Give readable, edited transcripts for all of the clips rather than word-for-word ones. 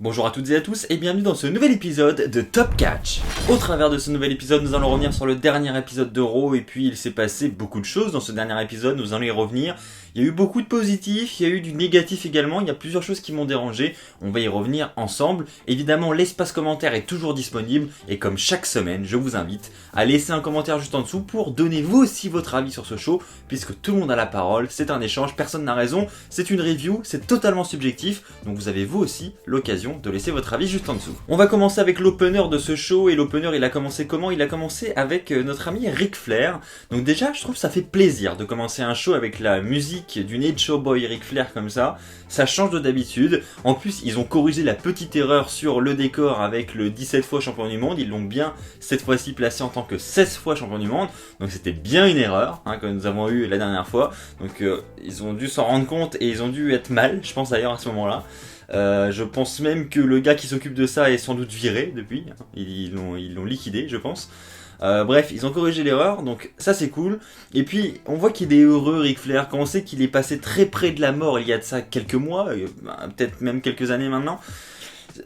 Bonjour à toutes et à tous et bienvenue dans ce nouvel épisode de Top Catch. Au travers de ce nouvel épisode, nous allons revenir sur le dernier épisode de Raw et puis il s'est passé beaucoup de choses dans ce dernier épisode, nous allons y revenir. Il y a eu beaucoup de positifs, il y a eu du négatif également, il y a plusieurs choses qui m'ont dérangé, on va y revenir ensemble. Évidemment, l'espace commentaire est toujours disponible et comme chaque semaine, je vous invite à laisser un commentaire juste en dessous pour donner vous aussi votre avis sur ce show, puisque tout le monde a la parole, c'est un échange, personne n'a raison, c'est une review, c'est totalement subjectif, donc vous avez vous aussi l'occasion de laisser votre avis juste en dessous. On va commencer avec l'opener de ce show, et l'opener il a commencé comment? Il a commencé avec notre ami Ric Flair. Donc déjà, je trouve que ça fait plaisir de commencer un show avec la musique du Nature Boy Ric Flair comme ça change de d'habitude. En plus, ils ont corrigé la petite erreur sur le décor avec le 17 fois champion du monde, ils l'ont bien cette fois-ci placé en tant que 16 fois champion du monde, donc c'était bien une erreur que nous avons eu la dernière fois, donc ils ont dû s'en rendre compte et ils ont dû être mal, je pense d'ailleurs à ce moment-là. Je pense même que le gars qui s'occupe de ça est sans doute viré depuis, ils l'ont liquidé je pense. Bref, ils ont corrigé l'erreur, donc ça c'est cool. Et puis, on voit qu'il est heureux, Ric Flair, quand on sait qu'il est passé très près de la mort il y a de ça quelques mois, peut-être même quelques années maintenant.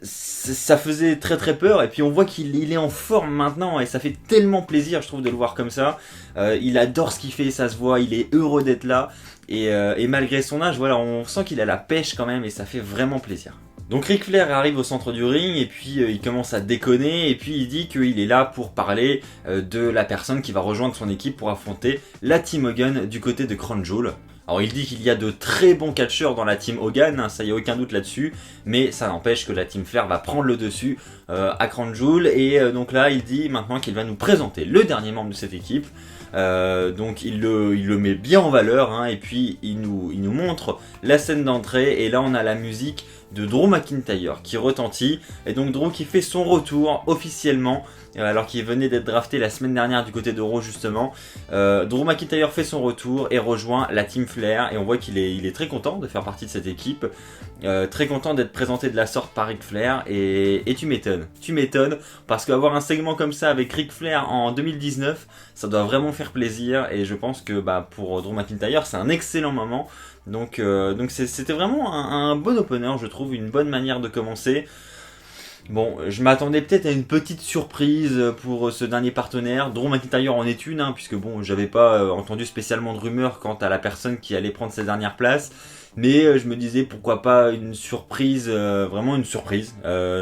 Ça faisait très très peur, et puis on voit qu'il est en forme maintenant, et ça fait tellement plaisir, je trouve, de le voir comme ça. Il adore ce qu'il fait, ça se voit, il est heureux d'être là, et malgré son âge, voilà, on sent qu'il a la pêche quand même, et ça fait vraiment plaisir. Donc Ric Flair arrive au centre du ring et puis il commence à déconner et puis il dit qu'il est là pour parler de la personne qui va rejoindre son équipe pour affronter la Team Hogan du côté de Crown Jewel. Alors il dit qu'il y a de très bons catcheurs dans la Team Hogan, ça y a aucun doute là-dessus, mais ça n'empêche que la Team Flair va prendre le dessus à Crown Jewel et donc là il dit maintenant qu'il va nous présenter le dernier membre de cette équipe. Donc il le met bien en valeur et puis il nous montre la scène d'entrée et là on a la musique de Drew McIntyre qui retentit et donc Drew qui fait son retour officiellement alors qu'il venait d'être drafté la semaine dernière du côté de Raw justement. Drew McIntyre fait son retour et rejoint la Team Flair et on voit qu'il est très content de faire partie de cette équipe, très content d'être présenté de la sorte par Ric Flair et tu m'étonnes parce qu'avoir un segment comme ça avec Ric Flair en 2019 ça doit vraiment faire plaisir et je pense que pour Drew McIntyre c'est un excellent moment. Donc c'était vraiment un bon opener, je trouve, une bonne manière de commencer. Bon, je m'attendais peut-être à une petite surprise pour ce dernier partenaire. Drew McIntyre en est une, puisque bon, j'avais pas entendu spécialement de rumeurs quant à la personne qui allait prendre ses dernières places. Mais je me disais pourquoi pas une surprise, vraiment une surprise,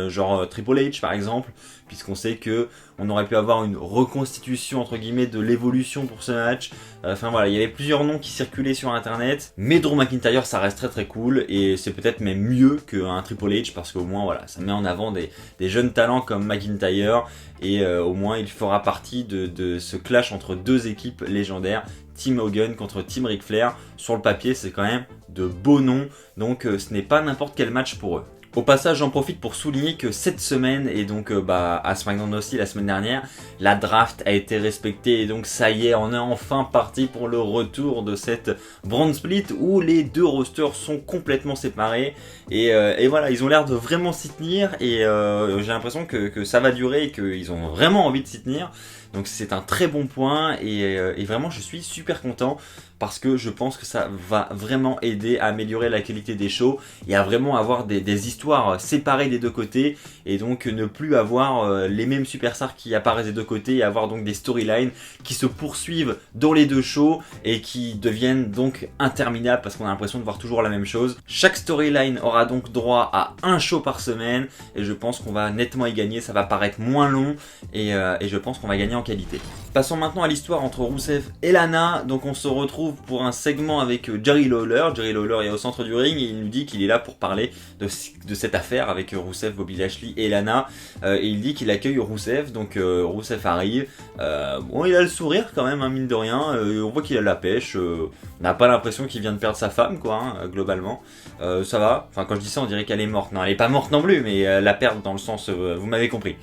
genre Triple H par exemple, puisqu'on sait que on aurait pu avoir une reconstitution entre guillemets de l'évolution pour ce match. Enfin voilà, il y avait plusieurs noms qui circulaient sur internet, mais Drew McIntyre ça reste très très cool et c'est peut-être même mieux qu'un Triple H parce qu'au moins voilà, ça met en avant des jeunes talents comme McIntyre et au moins il fera partie de ce clash entre deux équipes légendaires. Team Hogan contre Team Ric Flair, sur le papier c'est quand même de beaux noms, donc ce n'est pas n'importe quel match pour eux. Au passage, j'en profite pour souligner que cette semaine, et donc à SmackDown aussi la semaine dernière, la draft a été respectée et donc ça y est, on est enfin parti pour le retour de cette brand split où les deux rosters sont complètement séparés et voilà, ils ont l'air de vraiment s'y tenir et j'ai l'impression que ça va durer et qu'ils ont vraiment envie de s'y tenir. Donc c'est un très bon point et vraiment je suis super content parce que je pense que ça va vraiment aider à améliorer la qualité des shows et à vraiment avoir des histoires séparées des deux côtés et donc ne plus avoir les mêmes superstars qui apparaissent des deux côtés et avoir donc des storylines qui se poursuivent dans les deux shows et qui deviennent donc interminables parce qu'on a l'impression de voir toujours la même chose. Chaque storyline aura donc droit à un show par semaine et je pense qu'on va nettement y gagner, ça va paraître moins long et je pense qu'on va gagner en qualité. Passons maintenant à l'histoire entre Rusev et Lana. Donc on se retrouve pour un segment avec Jerry Lawler. Jerry Lawler est au centre du ring et il nous dit qu'il est là pour parler de cette affaire avec Rusev, Bobby Lashley et Lana. Et il dit qu'il accueille Rusev, donc Rusev arrive. Bon, il a le sourire quand même, mine de rien. On voit qu'il a la pêche. On n'a pas l'impression qu'il vient de perdre sa femme, quoi, globalement. Ça va. Enfin, quand je dis ça, on dirait qu'elle est morte. Non, elle est pas morte non plus, mais la perdre dans le sens, vous m'avez compris.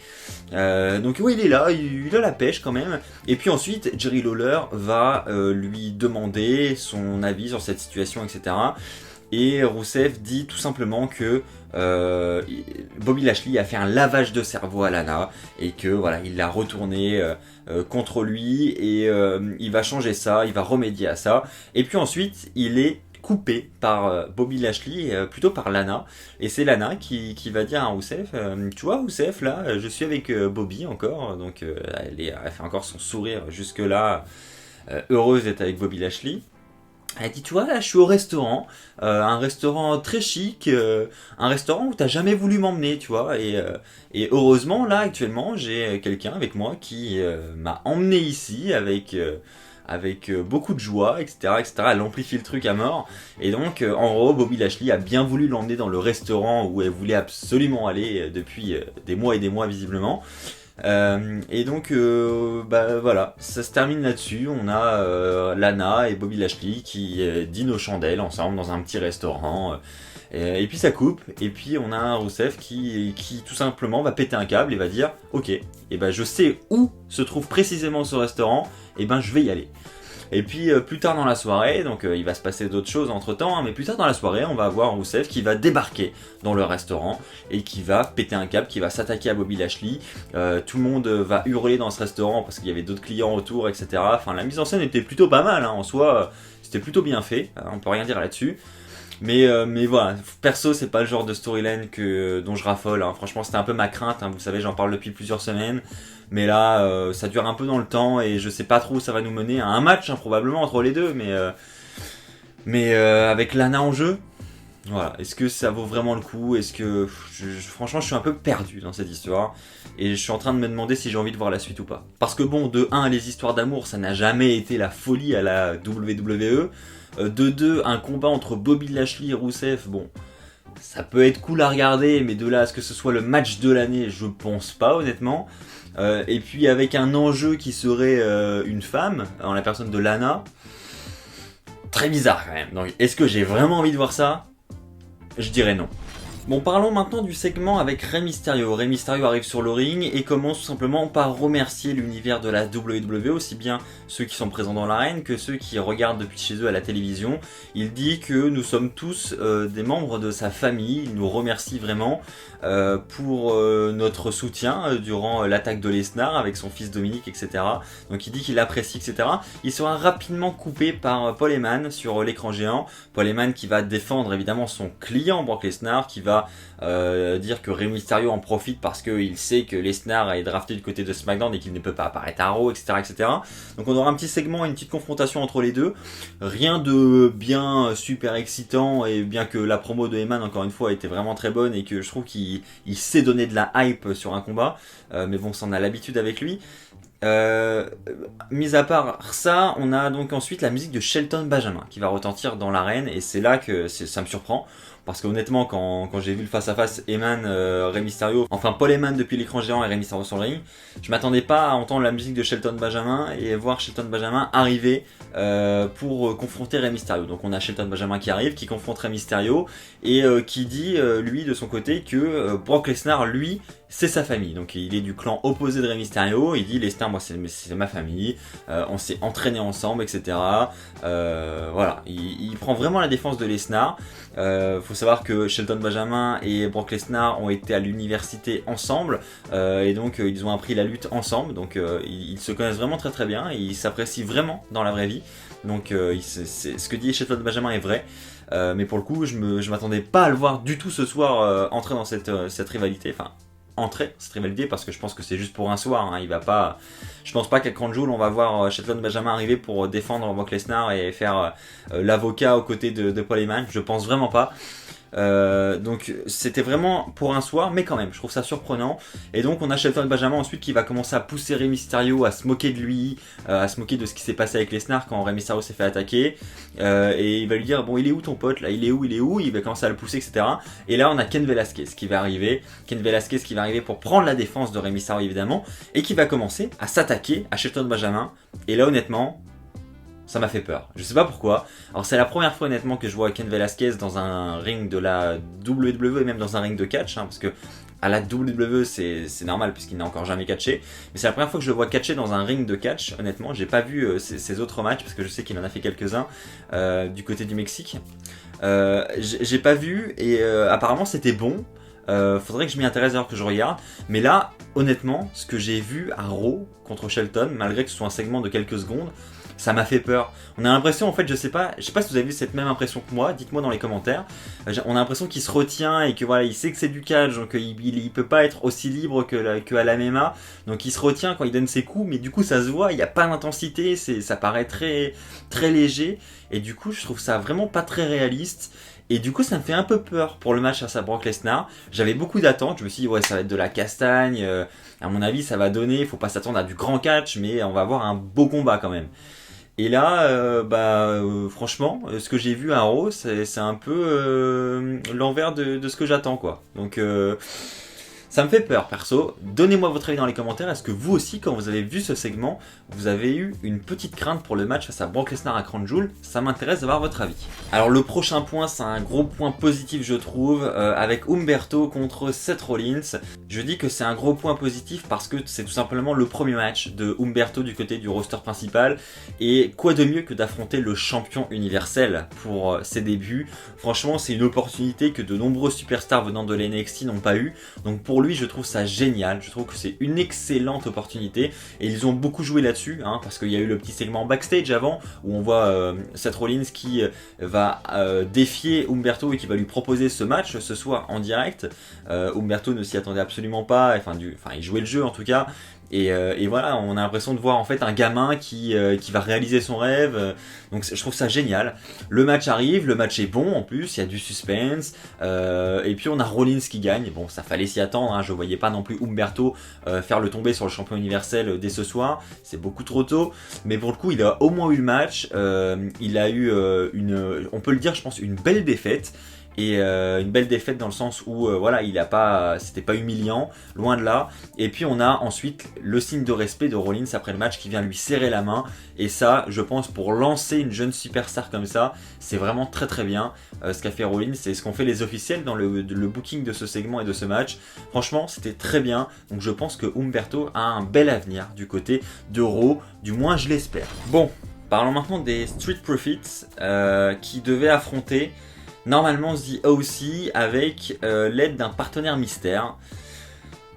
Donc oui, il est là, il a la pêche quand même. Et puis ensuite, Jerry Lawler va lui demander son avis sur cette situation, etc. Et Rusev dit tout simplement que Bobby Lashley a fait un lavage de cerveau à Lana et que voilà, il l'a retourné contre lui et il va changer ça, il va remédier à ça. Et puis ensuite, il est coupé par Bobby Lashley, plutôt par Lana. Et c'est Lana qui va dire à Rousseff, tu vois Rousseff, là, je suis avec Bobby encore. Donc elle fait encore son sourire jusque-là, heureuse d'être avec Bobby Lashley. Elle dit, tu vois, là, je suis au restaurant, un restaurant très chic, un restaurant où t'as jamais voulu m'emmener, tu vois. Et heureusement, là, actuellement, j'ai quelqu'un avec moi qui m'a emmené ici avec beaucoup de joie, etc., etc. Elle amplifie le truc à mort. Et donc, en gros, Bobby Lashley a bien voulu l'emmener dans le restaurant où elle voulait absolument aller depuis des mois et des mois, visiblement. Et donc, voilà, ça se termine là-dessus. On a Lana et Bobby Lashley qui dînent aux chandelles ensemble dans un petit restaurant. Et puis ça coupe, et puis on a un Rousseff qui tout simplement va péter un câble et va dire ok, et je sais où se trouve précisément ce restaurant, et je vais y aller. Et puis plus tard dans la soirée, donc il va se passer d'autres choses entre temps, hein, mais plus tard dans la soirée, on va avoir Rousseff qui va débarquer dans le restaurant et qui va péter un câble, qui va s'attaquer à Bobby Lashley. Tout le monde va hurler dans ce restaurant parce qu'il y avait d'autres clients autour, etc. Enfin, la mise en scène était plutôt pas mal, hein, en soi, c'était plutôt bien fait, on peut rien dire là-dessus. Mais voilà, perso, c'est pas le genre de storyline dont je raffole, hein. Franchement, c'était un peu ma crainte, hein. Vous savez, j'en parle depuis plusieurs semaines. Mais là, ça dure un peu dans le temps et je sais pas trop où ça va nous mener à un match, hein, probablement, entre les deux. Mais avec Lana en jeu, voilà. Est-ce que ça vaut vraiment le coup? Est-ce que... franchement, je suis un peu perdu dans cette histoire. Et je suis en train de me demander si j'ai envie de voir la suite ou pas. Parce que bon, de 1, les histoires d'amour, ça n'a jamais été la folie à la WWE. De 2, un combat entre Bobby Lashley et Rousseff, bon, ça peut être cool à regarder, mais de là à ce que ce soit le match de l'année, je pense pas, honnêtement. Et puis avec un enjeu qui serait une femme, en la personne de Lana, très bizarre quand même. Donc est-ce que j'ai vraiment envie de voir ça? Je dirais non. Bon, parlons maintenant du segment avec Rey Mysterio. Rey Mysterio arrive sur le ring et commence tout simplement par remercier l'univers de la WWE, aussi bien ceux qui sont présents dans l'arène que ceux qui regardent depuis chez eux à la télévision. Il dit que nous sommes tous des membres de sa famille. Il nous remercie vraiment pour notre soutien durant l'attaque de Lesnar avec son fils Dominique, etc. Donc il dit qu'il apprécie, etc. Il sera rapidement coupé par Paul Heyman sur l'écran géant. Paul Heyman qui va défendre évidemment son client Brock Lesnar, qui va dire que Rey Mysterio en profite parce qu'il sait que Lesnar est drafté du côté de SmackDown et qu'il ne peut pas apparaître à Raw, etc., etc. Donc on aura un petit segment, une petite confrontation entre les deux. Rien de bien super excitant, et bien que la promo de Heyman encore une fois était vraiment très bonne et que je trouve qu'il sait donner de la hype sur un combat, mais bon, ça on a l'habitude avec lui. Mis à part ça, on a donc ensuite la musique de Shelton Benjamin qui va retentir dans l'arène, et c'est là que ça me surprend. Parce qu'honnêtement, quand j'ai vu le face-à-face Heyman, Rey Mysterio, enfin Paul Heyman depuis l'écran géant et Rey Mysterio sur le ring, je m'attendais pas à entendre la musique de Shelton Benjamin et voir Shelton Benjamin arriver pour confronter Rey Mysterio. Donc on a Shelton Benjamin qui arrive, qui confronte Rey Mysterio et qui dit, lui de son côté, que Brock Lesnar, lui, c'est sa famille. Donc il est du clan opposé de Rey Mysterio. Il dit, Lesnar, moi c'est ma famille, on s'est entraîné ensemble, etc. Voilà, il prend vraiment la défense de Lesnar. Faut savoir que Shelton Benjamin et Brock Lesnar ont été à l'université ensemble, et donc ils ont appris la lutte ensemble. Donc ils se connaissent vraiment très très bien et ils s'apprécient vraiment dans la vraie vie. Donc ce que dit Shelton Benjamin est vrai. Mais pour le coup, je m'attendais pas à le voir du tout ce soir entrer dans cette rivalité. Enfin, entrer cette rivalité, parce que je pense que c'est juste pour un soir, hein. Il va pas... Je pense pas qu'à Crown on va voir Shelton Benjamin arriver pour défendre Brock Lesnar et faire l'avocat aux côtés de Paul Heyman. Je pense vraiment pas. Donc c'était vraiment pour un soir, mais quand même je trouve ça surprenant. Et donc on a Shelton Benjamin ensuite qui va commencer à pousser Rey Mysterio, à se moquer de lui, à se moquer de ce qui s'est passé avec Lesnar quand Rey Mysterio s'est fait attaquer, et il va lui dire bon, il est où ton pote là, il est où, il va commencer à le pousser, etc. Et là on a Ken Velasquez qui va arriver, pour prendre la défense de Rey Mysterio évidemment, et qui va commencer à s'attaquer à Shelton Benjamin. Et là honnêtement, ça m'a fait peur. Je sais pas pourquoi. Alors c'est la première fois honnêtement que je vois Ken Velasquez dans un ring de la WWE et même dans un ring de catch, hein, parce que à la WWE c'est normal puisqu'il n'a encore jamais catché. Mais c'est la première fois que je le vois catcher dans un ring de catch. Honnêtement, j'ai pas vu ses autres matchs parce que je sais qu'il en a fait quelques-uns du côté du Mexique. J'ai pas vu et apparemment c'était bon. Faudrait que je m'y intéresse d'ailleurs, que je regarde. Mais là, honnêtement, ce que j'ai vu à Raw contre Shelton, malgré que ce soit un segment de quelques secondes, ça m'a fait peur. On a l'impression, en fait, je sais pas si vous avez eu cette même impression que moi, dites-moi dans les commentaires. On a l'impression qu'il se retient et que voilà, il sait que c'est du catch, donc il peut pas être aussi libre que à la MMA, donc il se retient quand il donne ses coups, mais du coup ça se voit, il n'y a pas d'intensité, ça paraît très, très léger, et du coup je trouve ça vraiment pas très réaliste. Et du coup, ça me fait un peu peur pour le match face à Brock Lesnar. J'avais beaucoup d'attentes. Je me suis dit, ouais, ça va être de la castagne. À mon avis, ça va donner. Faut pas s'attendre à du grand catch, mais on va avoir un beau combat quand même. Et là, franchement, ce que j'ai vu à Raw, c'est un peu l'envers de ce que j'attends, quoi. Donc, ça me fait peur, perso. Donnez-moi votre avis dans les commentaires. Est-ce que vous aussi, quand vous avez vu ce segment, vous avez eu une petite crainte pour le match face à Brock Lesnar à Crown Jewel? Ça m'intéresse d'avoir votre avis. Alors le prochain point, c'est un gros point positif, je trouve, avec Humberto contre Seth Rollins. Je dis que c'est un gros point positif parce que c'est tout simplement le premier match de Humberto du côté du roster principal. Et quoi de mieux que d'affronter le champion universel pour ses débuts. Franchement, c'est une opportunité que de nombreux superstars venant de l'NXT n'ont pas eu. Donc pour lui, je trouve ça génial, je trouve que c'est une excellente opportunité et ils ont beaucoup joué là-dessus, parce qu'il y a eu le petit segment backstage avant où on voit Seth Rollins qui va défier Humberto et qui va lui proposer ce match ce soir en direct. Humberto ne s'y attendait absolument pas, il jouait le jeu en tout cas. Et voilà, on a l'impression de voir en fait un gamin qui va réaliser son rêve. Donc je trouve ça génial. Le match arrive, le match est bon en plus, il y a du suspense. Et puis on a Rollins qui gagne. Bon, ça fallait s'y attendre, je voyais pas non plus Humberto faire le tomber sur le champion universel dès ce soir. C'est beaucoup trop tôt. Mais pour le coup, il a au moins eu le match. Il a eu on peut le dire, je pense, une belle défaite. Et une belle défaite dans le sens où c'était pas humiliant, loin de là. Et puis on a ensuite le signe de respect de Rollins après le match qui vient lui serrer la main. Et ça, je pense, pour lancer une jeune superstar comme ça, c'est vraiment très très bien ce qu'a fait Rollins. C'est ce qu'ont fait les officiels dans le booking de ce segment et de ce match. Franchement, c'était très bien. Donc je pense que Humberto a un bel avenir du côté de Raw, du moins je l'espère. Bon, parlons maintenant des Street Profits qui devaient affronter normalement The OC avec l'aide d'un partenaire mystère.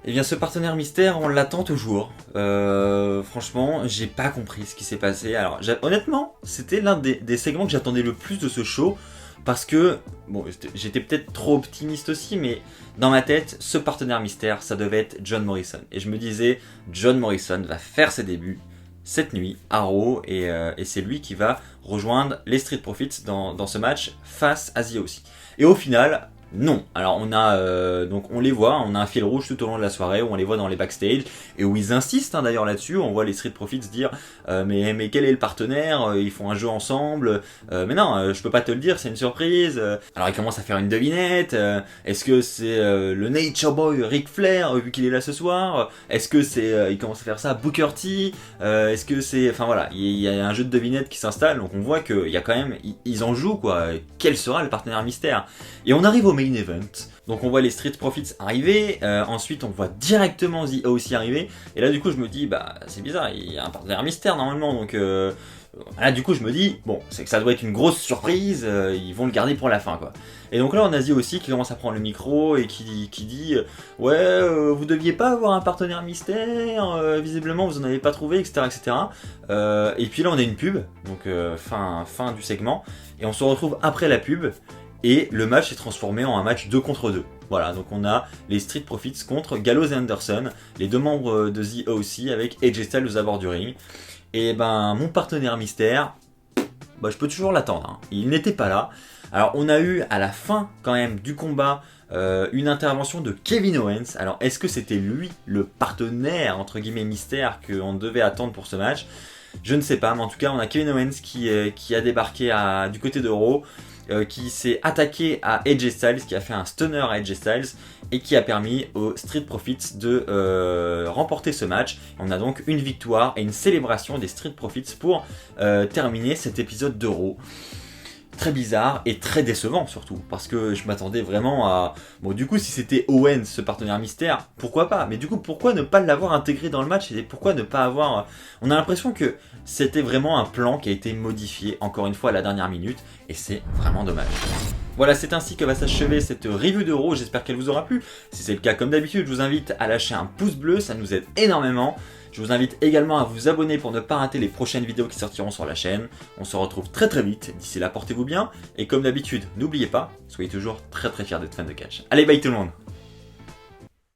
Et bien ce partenaire mystère, on l'attend toujours. Franchement, j'ai pas compris ce qui s'est passé. Alors honnêtement, c'était l'un des segments que j'attendais le plus de ce show. Parce que, bon, j'étais peut-être trop optimiste aussi, mais dans ma tête, ce partenaire mystère, ça devait être John Morrison. Et je me disais, John Morrison va faire ses débuts cette nuit à Raw et c'est lui qui va rejoindre les Street Profits dans ce match face à The OC. Et au final, non. Alors donc on les voit, on a un fil rouge tout au long de la soirée où on les voit dans les backstage et où ils insistent d'ailleurs là-dessus. On voit les Street Profits dire mais quel est le partenaire, ils font un jeu ensemble, mais non, je peux pas te le dire, c'est une surprise. Alors ils commencent à faire une devinette. Est-ce que c'est le Nature Boy Ric Flair vu qu'il est là ce soir? Est-ce que c'est ils commencent à faire ça à Booker T? Est-ce que c'est, enfin voilà, il y a un jeu de devinette qui s'installe, donc on voit qu'il y a quand même, ils en jouent quoi. Quel sera le partenaire mystère? Et on arrive au main event. Donc on voit les Street Profits arriver, ensuite on voit directement The OC arriver, et là du coup je me dis bah c'est bizarre, il y a un partenaire mystère normalement, donc là du coup je me dis bon c'est que ça doit être une grosse surprise, ils vont le garder pour la fin quoi. Et donc là on a The OC qui commence à prendre le micro et qui dit ouais vous deviez pas avoir un partenaire mystère, visiblement vous en avez pas trouvé, etc. etc. Et puis là on a une pub, donc fin du segment, et on se retrouve après la pub. Et le match est transformé en un match 2 contre 2. Voilà, donc on a les Street Profits contre Gallows et Anderson, les deux membres de The OC avec AJ Styles aux abords du ring. Et ben mon partenaire mystère, je peux toujours l'attendre, il n'était pas là. Alors on a eu à la fin quand même du combat une intervention de Kevin Owens. Alors est-ce que c'était lui le partenaire entre guillemets mystère qu'on devait attendre pour ce match? Je ne sais pas, mais en tout cas on a Kevin Owens qui a débarqué du côté de Raw. Qui s'est attaqué à AJ Styles, qui a fait un stunner à AJ Styles et qui a permis aux Street Profits de remporter ce match. On a donc une victoire et une célébration des Street Profits pour terminer cet épisode de Raw. Très bizarre et très décevant surtout, parce que je m'attendais vraiment à... Bon du coup si c'était Owens ce partenaire mystère, pourquoi pas, mais du coup pourquoi ne pas l'avoir intégré dans le match et pourquoi ne pas avoir... On a l'impression que c'était vraiment un plan qui a été modifié encore une fois à la dernière minute et c'est vraiment dommage. Voilà, c'est ainsi que va s'achever cette review de Raw, j'espère qu'elle vous aura plu. Si c'est le cas, comme d'habitude, je vous invite à lâcher un pouce bleu, ça nous aide énormément. Je vous invite également à vous abonner pour ne pas rater les prochaines vidéos qui sortiront sur la chaîne. On se retrouve très vite, d'ici là portez-vous bien, et comme d'habitude, n'oubliez pas, soyez toujours très fiers d'être fan de catch. Allez, bye tout le monde!